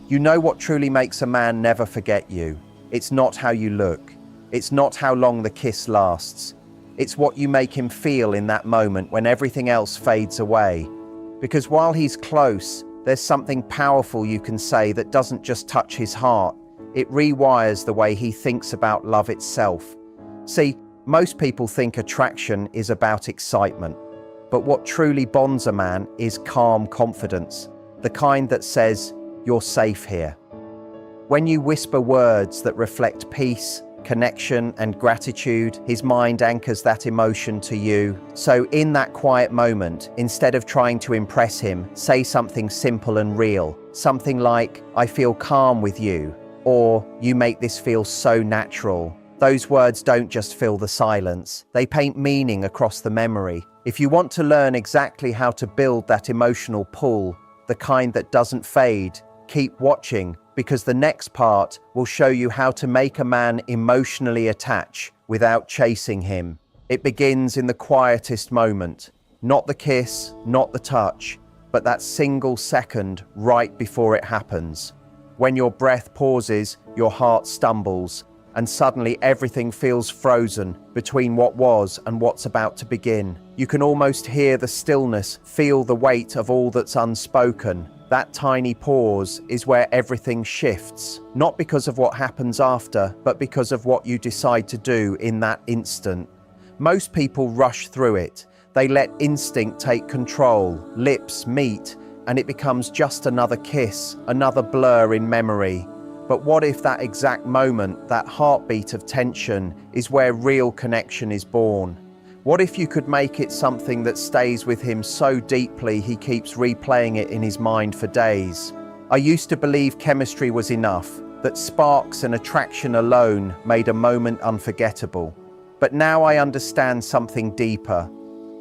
You know what truly makes a man never forget you. It's not how you look. It's not how long the kiss lasts. It's what you make him feel in that moment when everything else fades away. Because while he's close, there's something powerful you can say that doesn't just touch his heart. It rewires the way he thinks about love itself. See, most people think attraction is about excitement. But what truly bonds a man is calm confidence, the kind that says, "You're safe here." When you whisper words that reflect peace, connection, and gratitude, his mind anchors that emotion to you. So in that quiet moment, instead of trying to impress him, say something simple and real. Something like, "I feel calm with you," or "You make this feel so natural." Those words don't just fill the silence, they paint meaning across the memory. If you want to learn exactly how to build that emotional pull, the kind that doesn't fade, keep watching, because the next part will show you how to make a man emotionally attach without chasing him. It begins in the quietest moment, not the kiss, not the touch, but that single second right before it happens. When your breath pauses, your heart stumbles, and suddenly everything feels frozen between what was and what's about to begin. You can almost hear the stillness, feel the weight of all that's unspoken. That tiny pause is where everything shifts, not because of what happens after, but because of what you decide to do in that instant. Most people rush through it. They let instinct take control, lips meet, and it becomes just another kiss, another blur in memory. But what if that exact moment, that heartbeat of tension, is where real connection is born? What if you could make it something that stays with him so deeply he keeps replaying it in his mind for days? I used to believe chemistry was enough, that sparks and attraction alone made a moment unforgettable. But now I understand something deeper.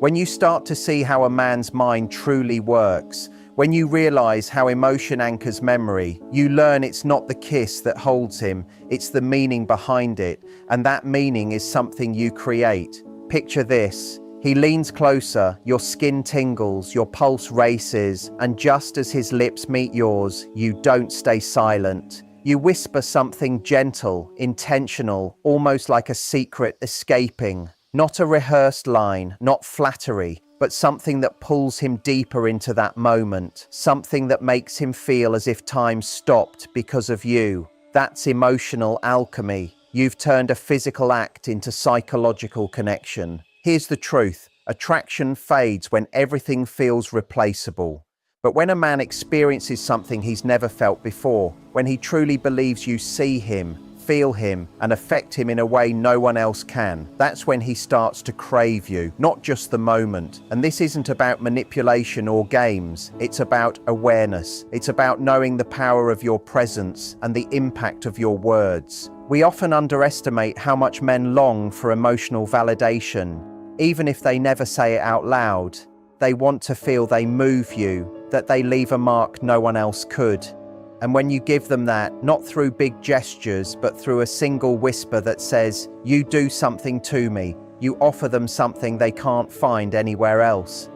When you start to see how a man's mind truly works, when you realize how emotion anchors memory, you learn it's not the kiss that holds him, it's the meaning behind it, and that meaning is something you create. Picture this. He leans closer, your skin tingles, your pulse races, and just as his lips meet yours, you don't stay silent. You whisper something gentle, intentional, almost like a secret escaping. Not a rehearsed line, not flattery, but something that pulls him deeper into that moment, something that makes him feel as if time stopped because of you. That's emotional alchemy. You've turned a physical act into psychological connection. Here's the truth. Attraction fades when everything feels replaceable. But when a man experiences something he's never felt before, when he truly believes you see him, feel him, and affect him in a way no one else can, that's when he starts to crave you, not just the moment. And this isn't about manipulation or games, it's about awareness. It's about knowing the power of your presence and the impact of your words. We often underestimate how much men long for emotional validation. Even if they never say it out loud, they want to feel they move you, that they leave a mark no one else could. And when you give them that, not through big gestures, but through a single whisper that says, "You do something to me," you offer them something they can't find anywhere else.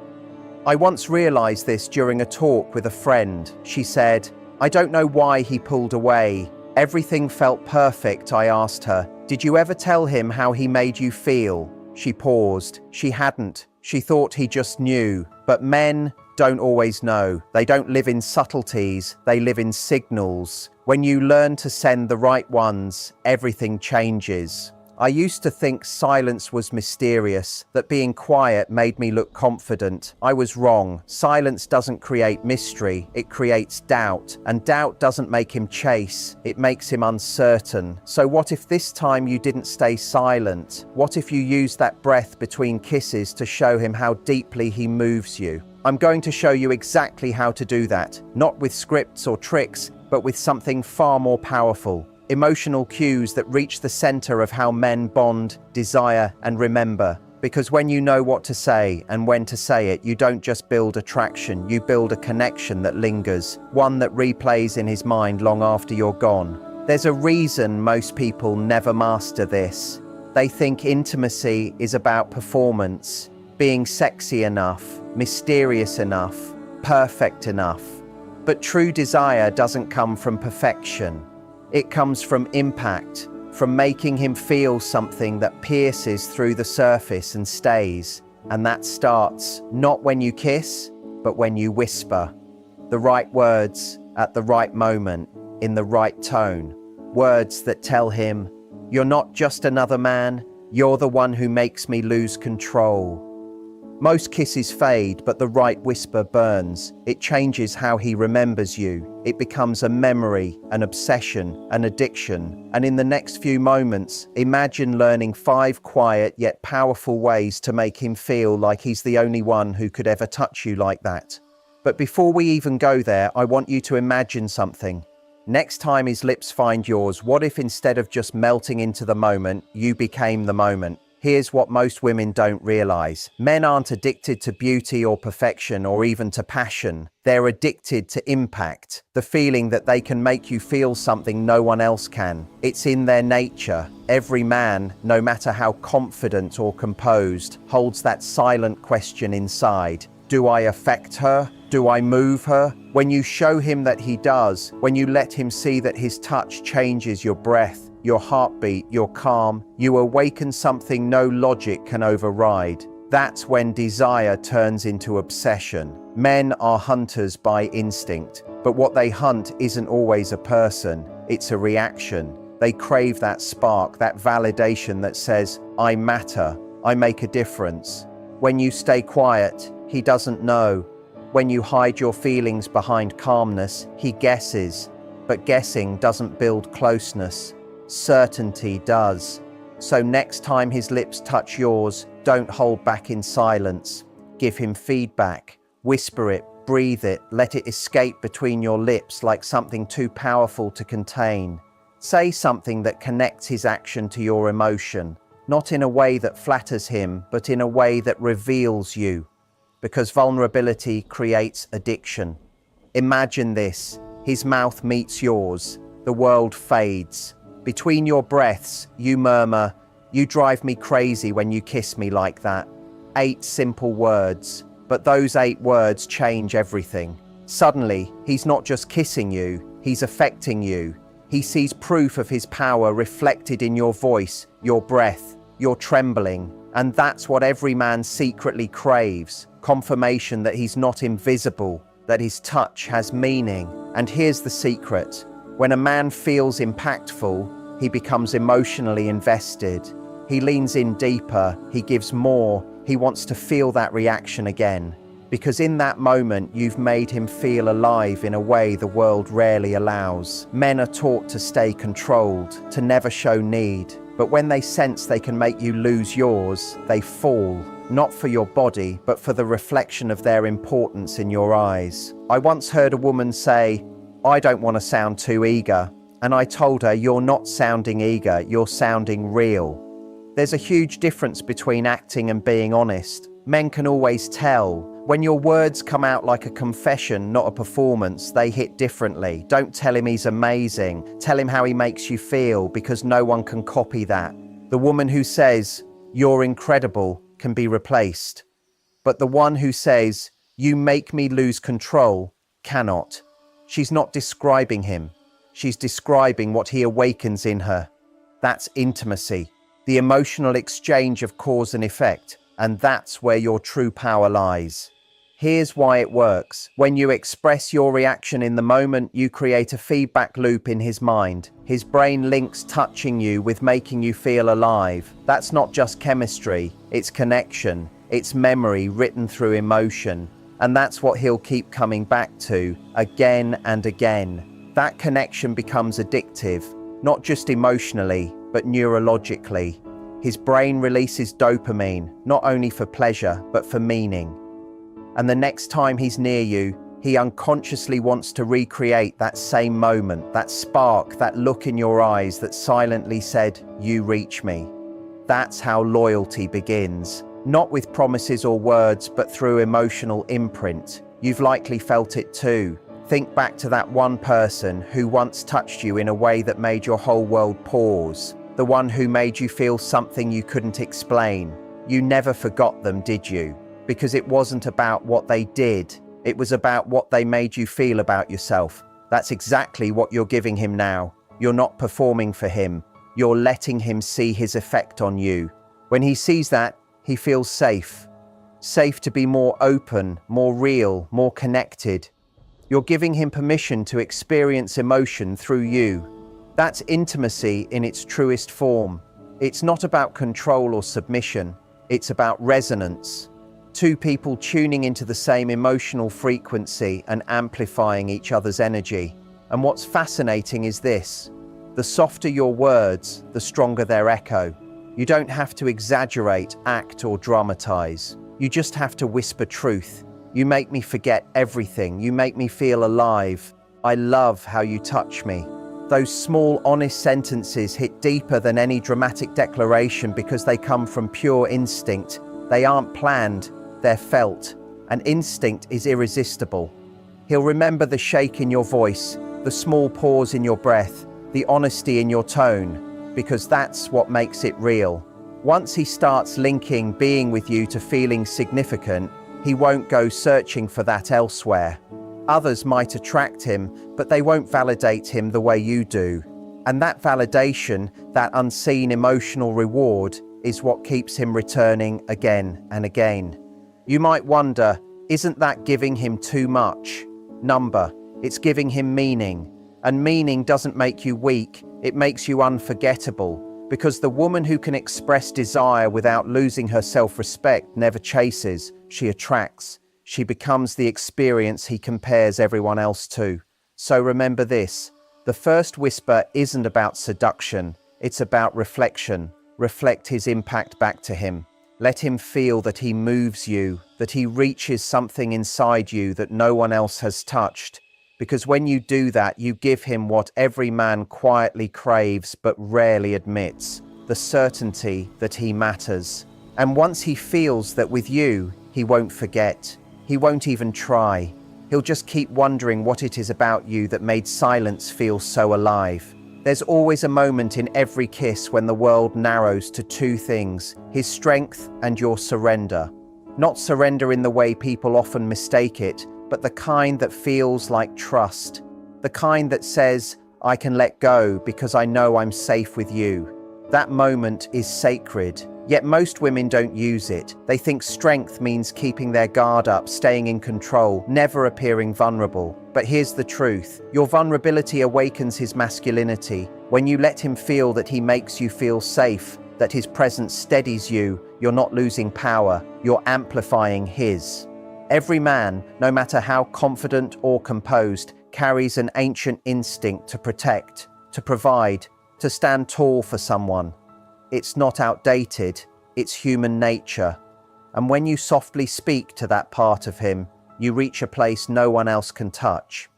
I once realized this during a talk with a friend. She said, "I don't know why he pulled away. Everything felt perfect." I asked her, "Did you ever tell him how he made you feel?" She paused. She hadn't. She thought he just knew. But men don't always know. They don't live in subtleties, they live in signals. When you learn to send the right ones, everything changes. I used to think silence was mysterious, that being quiet made me look confident. I was wrong. Silence doesn't create mystery, it creates doubt. And doubt doesn't make him chase, it makes him uncertain. So what if this time you didn't stay silent? What if you used that breath between kisses to show him how deeply he moves you? I'm going to show you exactly how to do that, not with scripts or tricks, but with something far more powerful. Emotional cues that reach the center of how men bond, desire, and remember. Because when you know what to say and when to say it, you don't just build attraction, you build a connection that lingers, one that replays in his mind long after you're gone. There's a reason most people never master this. They think intimacy is about performance, being sexy enough, mysterious enough, perfect enough. But true desire doesn't come from perfection. It comes from impact, from making him feel something that pierces through the surface and stays. And that starts not when you kiss, but when you whisper. The right words at the right moment, in the right tone. Words that tell him, "You're not just another man, you're the one who makes me lose control." Most kisses fade, but the right whisper burns. It changes how he remembers you. It becomes a memory, an obsession, an addiction. And in the next few moments, imagine learning 5 quiet yet powerful ways to make him feel like he's the only one who could ever touch you like that. But before we even go there, I want you to imagine something. Next time his lips find yours, what if instead of just melting into the moment, you became the moment? Here's what most women don't realize. Men aren't addicted to beauty or perfection or even to passion. They're addicted to impact, the feeling that they can make you feel something no one else can. It's in their nature. Every man, no matter how confident or composed, holds that silent question inside. Do I affect her? Do I move her? When you show him that he does, when you let him see that his touch changes your breath, your heartbeat, your calm, you awaken something no logic can override. That's when desire turns into obsession. Men are hunters by instinct, but what they hunt isn't always a person, it's a reaction. They crave that spark, that validation that says, I matter, I make a difference. When you stay quiet, he doesn't know. When you hide your feelings behind calmness, he guesses. But guessing doesn't build closeness. Certainty does. So next time his lips touch yours, don't hold back in silence. Give him feedback. Whisper it, breathe it, let it escape between your lips like something too powerful to contain. Say something that connects his action to your emotion, not in a way that flatters him, but in a way that reveals you. Because vulnerability creates addiction. Imagine this. His mouth meets yours. The world fades. Between your breaths, you murmur, "You drive me crazy when you kiss me like that." 8 simple words. But those 8 words change everything. Suddenly, he's not just kissing you, he's affecting you. He sees proof of his power reflected in your voice, your breath, your trembling. And that's what every man secretly craves. Confirmation that he's not invisible, that his touch has meaning. And here's the secret. When a man feels impactful, he becomes emotionally invested. He leans in deeper, he gives more, he wants to feel that reaction again. Because in that moment, you've made him feel alive in a way the world rarely allows. Men are taught to stay controlled, to never show need. But when they sense they can make you lose yours, they fall. Not for your body, but for the reflection of their importance in your eyes. I once heard a woman say, "I don't want to sound too eager." And I told her, "You're not sounding eager, you're sounding real." There's a huge difference between acting and being honest. Men can always tell. When your words come out like a confession, not a performance, they hit differently. Don't tell him he's amazing. Tell him how he makes you feel, because no one can copy that. The woman who says, "You're incredible," can be replaced. But the one who says, "You make me lose control," cannot. She's not describing him. She's describing what he awakens in her. That's intimacy, the emotional exchange of cause and effect, and that's where your true power lies. Here's why it works. When you express your reaction in the moment, you create a feedback loop in his mind. His brain links touching you with making you feel alive. That's not just chemistry, it's connection, it's memory written through emotion. And that's what he'll keep coming back to, again and again. That connection becomes addictive, not just emotionally, but neurologically. His brain releases dopamine, not only for pleasure, but for meaning. And the next time he's near you, he unconsciously wants to recreate that same moment, that spark, that look in your eyes that silently said, "You reach me." That's how loyalty begins. Not with promises or words, but through emotional imprint. You've likely felt it too. Think back to that one person who once touched you in a way that made your whole world pause. The one who made you feel something you couldn't explain. You never forgot them, did you? Because it wasn't about what they did. It was about what they made you feel about yourself. That's exactly what you're giving him now. You're not performing for him. You're letting him see his effect on you. When he sees that, he feels safe. Safe to be more open, more real, more connected. You're giving him permission to experience emotion through you. That's intimacy in its truest form. It's not about control or submission. It's about resonance. Two people tuning into the same emotional frequency and amplifying each other's energy. And what's fascinating is this: the softer your words, the stronger their echo. You don't have to exaggerate, act, or dramatize. You just have to whisper truth. You make me forget everything. You make me feel alive. I love how you touch me. Those small, honest sentences hit deeper than any dramatic declaration because they come from pure instinct. They aren't planned, they're felt. And instinct is irresistible. He'll remember the shake in your voice, the small pause in your breath, the honesty in your tone, because that's what makes it real. Once he starts linking being with you to feeling significant, he won't go searching for that elsewhere. Others might attract him, but they won't validate him the way you do. And that validation, that unseen emotional reward, is what keeps him returning again and again. You might wonder, isn't that giving him too much? Number, it's giving him meaning. And meaning doesn't make you weak, it makes you unforgettable. Because the woman who can express desire without losing her self-respect never chases, she attracts. She becomes the experience he compares everyone else to. So remember this: the first whisper isn't about seduction, it's about reflection. Reflect his impact back to him. Let him feel that he moves you, that he reaches something inside you that no one else has touched. Because when you do that, you give him what every man quietly craves but rarely admits: the certainty that he matters. And once he feels that with you, he won't forget. He won't even try. He'll just keep wondering what it is about you that made silence feel so alive. There's always a moment in every kiss when the world narrows to two things: his strength and your surrender. Not surrender in the way people often mistake it, but the kind that feels like trust. The kind that says, I can let go because I know I'm safe with you. That moment is sacred, yet most women don't use it. They think strength means keeping their guard up, staying in control, never appearing vulnerable. But here's the truth: your vulnerability awakens his masculinity. When you let him feel that he makes you feel safe, that his presence steadies you, you're not losing power, you're amplifying his. Every man, no matter how confident or composed, carries an ancient instinct to protect, to provide, to stand tall for someone. It's not outdated, it's human nature. And when you softly speak to that part of him, you reach a place no one else can touch.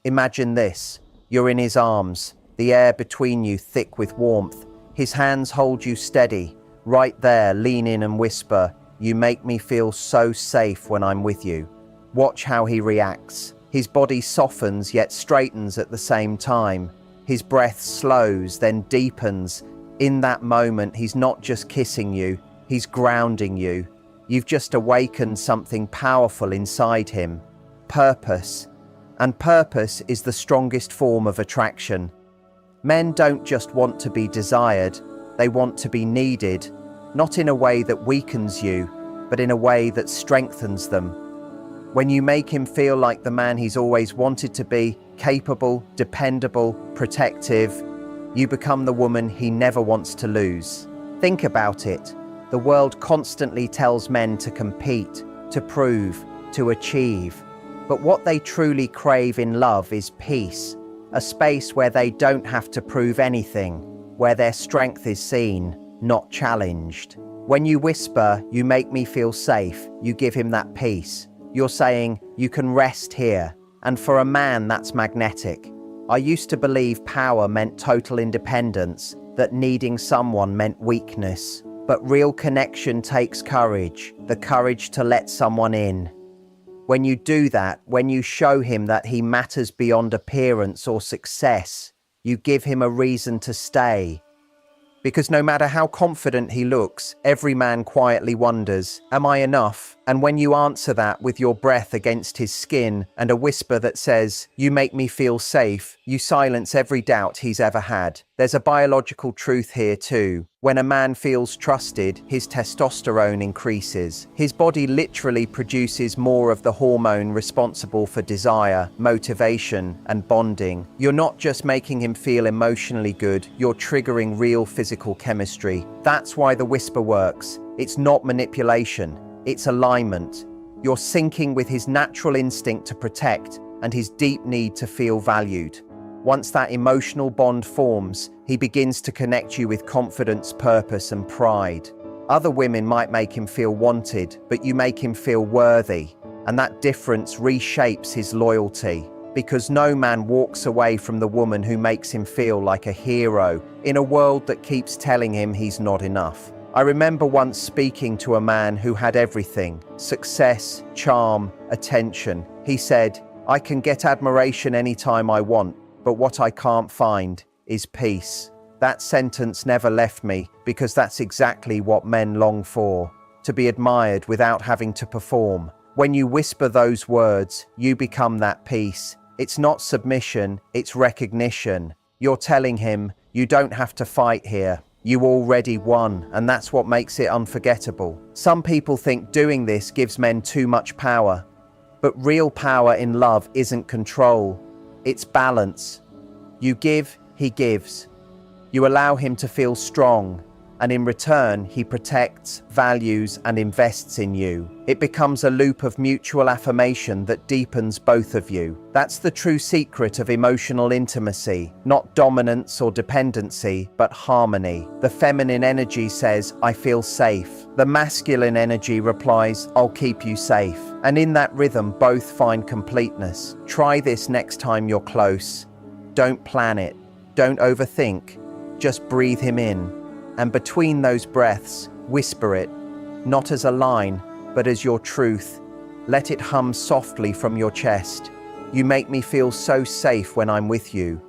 Imagine this: you're in his arms, the air between you thick with warmth. His hands hold you steady. Right there, lean in and whisper, "You make me feel so safe when I'm with you." Watch how he reacts. His body softens yet straightens at the same time. His breath slows, then deepens. In that moment, he's not just kissing you, he's grounding you. You've just awakened something powerful inside him. Purpose. And purpose is the strongest form of attraction. Men don't just want to be desired, they want to be needed. Not in a way that weakens you, but in a way that strengthens them. When you make him feel like the man he's always wanted to be, capable, dependable, protective, you become the woman he never wants to lose. Think about it. The world constantly tells men to compete, to prove, to achieve. But what they truly crave in love is peace, a space where they don't have to prove anything, where their strength is seen, not challenged. When you whisper, "You make me feel safe," you give him that peace. You're saying, "You can rest here." And for a man, that's magnetic. I used to believe power meant total independence, that needing someone meant weakness. But real connection takes courage, the courage to let someone in. When you do that, when you show him that he matters beyond appearance or success, you give him a reason to stay. Because no matter how confident he looks, every man quietly wonders, am I enough? And when you answer that with your breath against his skin and a whisper that says, you make me feel safe, you silence every doubt he's ever had. There's a biological truth here too. When a man feels trusted, his testosterone increases. His body literally produces more of the hormone responsible for desire, motivation, and bonding. You're not just making him feel emotionally good, you're triggering real physical chemistry. That's why the whisper works. It's not manipulation, it's alignment. You're syncing with his natural instinct to protect and his deep need to feel valued. Once that emotional bond forms, he begins to connect you with confidence, purpose, and pride. Other women might make him feel wanted, but you make him feel worthy. And that difference reshapes his loyalty. Because no man walks away from the woman who makes him feel like a hero in a world that keeps telling him he's not enough. I remember once speaking to a man who had everything: success, charm, attention. He said, I can get admiration anytime I want, but what I can't find is peace. That sentence never left me, because that's exactly what men long for, to be admired without having to perform. When you whisper those words, you become that peace. It's not submission, it's recognition. You're telling him, you don't have to fight here. You already won, and that's what makes it unforgettable. Some people think doing this gives men too much power. But real power in love isn't control, it's balance. You give, he gives. You allow him to feel strong, and in return, he protects, values, and invests in you. It becomes a loop of mutual affirmation that deepens both of you. That's the true secret of emotional intimacy, not dominance or dependency, but harmony. The feminine energy says, I feel safe. The masculine energy replies, I'll keep you safe. And in that rhythm, both find completeness. Try this next time you're close. Don't plan it. Don't overthink. Just breathe him in. And between those breaths, whisper it, not as a line, but as your truth. Let it hum softly from your chest. You make me feel so safe when I'm with you.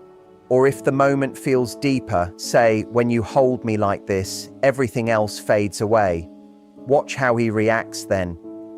Or if the moment feels deeper, say, when you hold me like this, everything else fades away. Watch how he reacts then.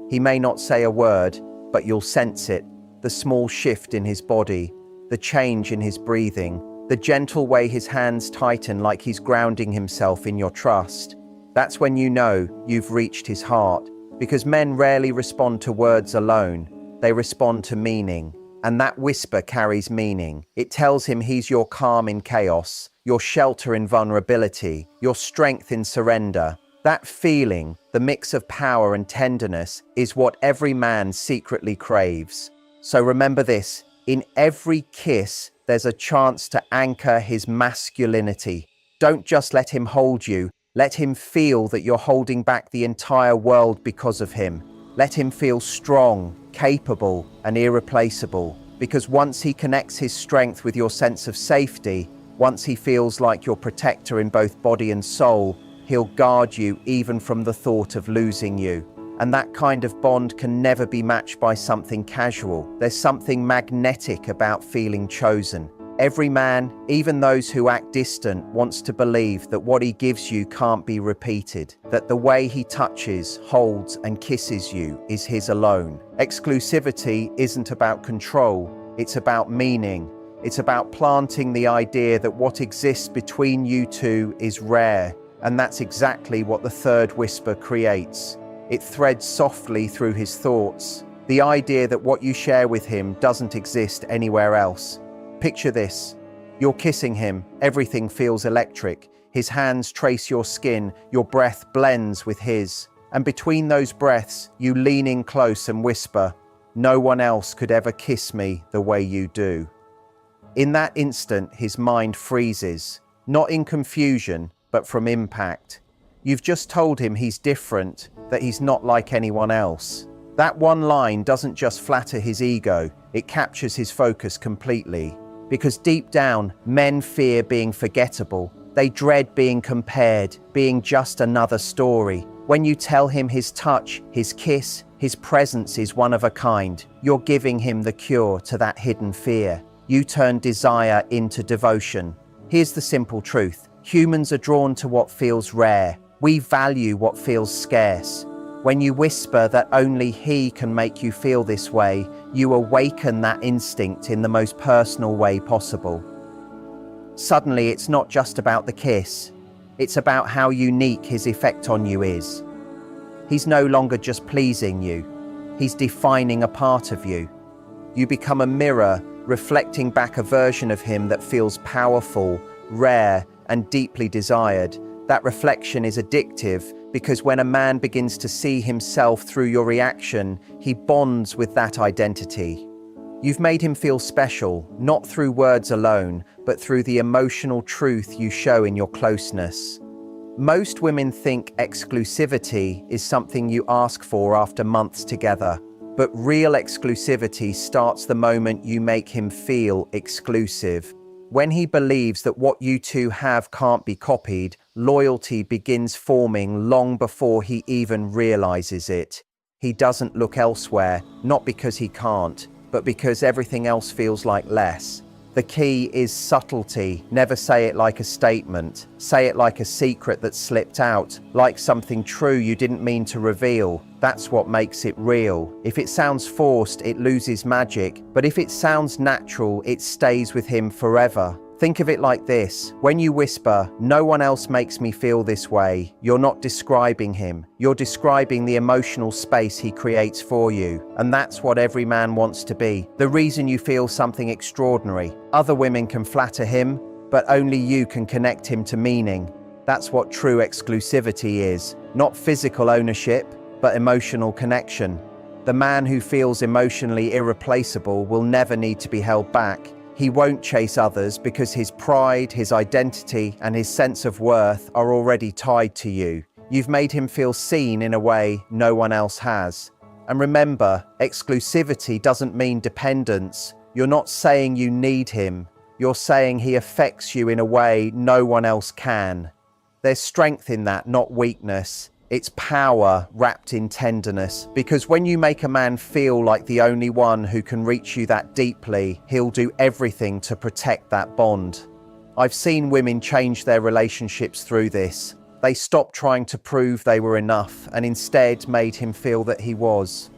He may not say a word, but you'll sense it. The small shift in his body, the change in his breathing, the gentle way his hands tighten like he's grounding himself in your trust. That's when you know you've reached his heart, because men rarely respond to words alone. They respond to meaning, and that whisper carries meaning. It tells him he's your calm in chaos, your shelter in vulnerability, your strength in surrender. That feeling, the mix of power and tenderness, is what every man secretly craves. So remember this, in every kiss, there's a chance to anchor his masculinity. Don't just let him hold you. Let him feel that you're holding back the entire world because of him. Let him feel strong, capable, and irreplaceable. Because once he connects his strength with your sense of safety, once he feels like your protector in both body and soul, he'll guard you even from the thought of losing you. And that kind of bond can never be matched by something casual. There's something magnetic about feeling chosen. Every man, even those who act distant, wants to believe that what he gives you can't be repeated, that the way he touches, holds, and kisses you is his alone. Exclusivity isn't about control, it's about meaning. It's about planting the idea that what exists between you two is rare, and that's exactly what the third whisper creates. It threads softly through his thoughts, the idea that what you share with him doesn't exist anywhere else. Picture this. You're kissing him, everything feels electric. His hands trace your skin, your breath blends with his. And between those breaths, you lean in close and whisper, no one else could ever kiss me the way you do. In that instant, his mind freezes, not in confusion, but from impact. You've just told him he's different, that he's not like anyone else. That one line doesn't just flatter his ego, it captures his focus completely. Because deep down, men fear being forgettable. They dread being compared, being just another story. When you tell him his touch, his kiss, his presence is one of a kind, you're giving him the cure to that hidden fear. You turn desire into devotion. Here's the simple truth. Humans are drawn to what feels rare. We value what feels scarce. When you whisper that only he can make you feel this way, you awaken that instinct in the most personal way possible. Suddenly, it's not just about the kiss. It's about how unique his effect on you is. He's no longer just pleasing you. He's defining a part of you. You become a mirror, reflecting back a version of him that feels powerful, rare, and deeply desired. That reflection is addictive because when a man begins to see himself through your reaction, he bonds with that identity. You've made him feel special, not through words alone, but through the emotional truth you show in your closeness. Most women think exclusivity is something you ask for after months together, but real exclusivity starts the moment you make him feel exclusive. When he believes that what you two have can't be copied, loyalty begins forming long before he even realizes it. He doesn't look elsewhere, not because he can't, but because everything else feels like less. The key is subtlety. Never say it like a statement. Say it like a secret that slipped out, like something true you didn't mean to reveal. That's what makes it real. If it sounds forced, it loses magic. But if it sounds natural, it stays with him forever. Think of it like this. When you whisper, "No one else makes me feel this way," you're not describing him. You're describing the emotional space he creates for you. And that's what every man wants to be. The reason you feel something extraordinary. Other women can flatter him, but only you can connect him to meaning. That's what true exclusivity is. Not physical ownership, but emotional connection. The man who feels emotionally irreplaceable will never need to be held back. He won't chase others because his pride, his identity, and his sense of worth are already tied to you. You've made him feel seen in a way no one else has. And remember, exclusivity doesn't mean dependence. You're not saying you need him. You're saying he affects you in a way no one else can. There's strength in that, not weakness. It's power wrapped in tenderness, because when you make a man feel like the only one who can reach you that deeply, he'll do everything to protect that bond. I've seen women change their relationships through this. They stopped trying to prove they were enough and instead made him feel that he was.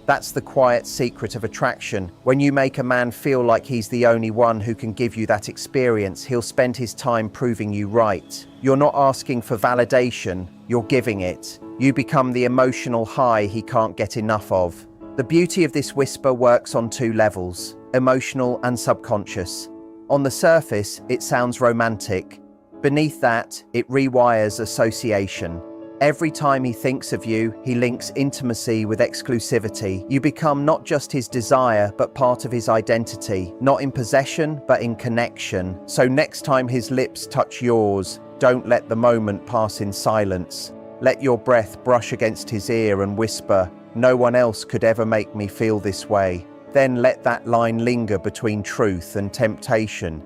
That's the quiet secret of attraction. When you make a man feel like he's the only one who can give you that experience, he'll spend his time proving you right. You're not asking for validation, you're giving it. You become the emotional high he can't get enough of. The beauty of this whisper works on two levels, emotional and subconscious. On the surface, it sounds romantic. Beneath that, it rewires association. Every time he thinks of you, he links intimacy with exclusivity. You become not just his desire, but part of his identity. Not in possession, but in connection. So next time his lips touch yours, don't let the moment pass in silence. Let your breath brush against his ear and whisper, "No one else could ever make me feel this way." Then let that line linger between truth and temptation.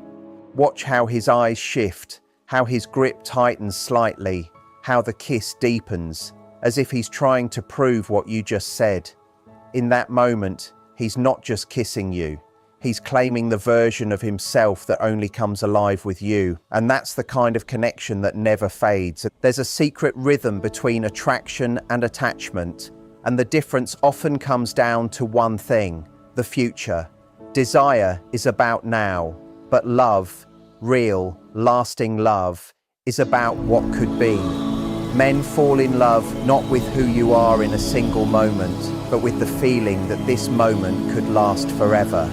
Watch how his eyes shift, how his grip tightens slightly, how the kiss deepens, as if he's trying to prove what you just said. In that moment, he's not just kissing you. He's claiming the version of himself that only comes alive with you. And that's the kind of connection that never fades. There's a secret rhythm between attraction and attachment, and the difference often comes down to one thing: the future. Desire is about now, but love, real, lasting love, is about what could be. Men fall in love not with who you are in a single moment, but with the feeling that this moment could last forever.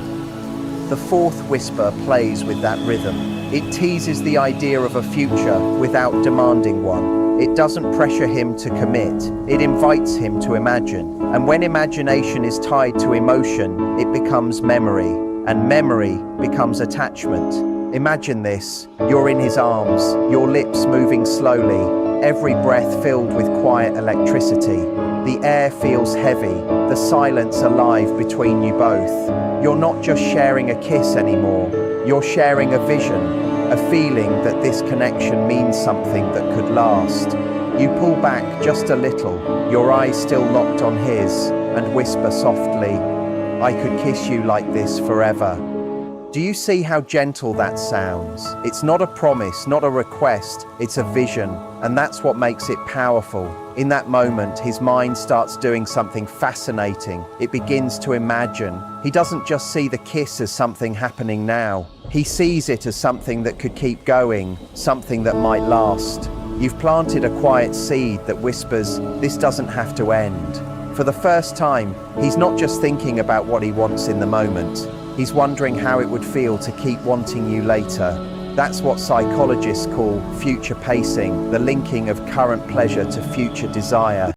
The fourth whisper plays with that rhythm. It teases the idea of a future without demanding one. It doesn't pressure him to commit, it invites him to imagine. And when imagination is tied to emotion, it becomes memory, and memory becomes attachment. Imagine this: you're in his arms, your lips moving slowly, every breath filled with quiet electricity. The air feels heavy, the silence alive between you both. You're not just sharing a kiss anymore, you're sharing a vision, a feeling that this connection means something that could last. You pull back just a little, your eyes still locked on his, and whisper softly, "I could kiss you like this forever." Do you see how gentle that sounds? It's not a promise, not a request, it's a vision, and that's what makes it powerful. In that moment, his mind starts doing something fascinating. It begins to imagine. He doesn't just see the kiss as something happening now. He sees it as something that could keep going, something that might last. You've planted a quiet seed that whispers, this doesn't have to end. For the first time, he's not just thinking about what he wants in the moment. He's wondering how it would feel to keep wanting you later. That's what psychologists call future pacing, the linking of current pleasure to future desire.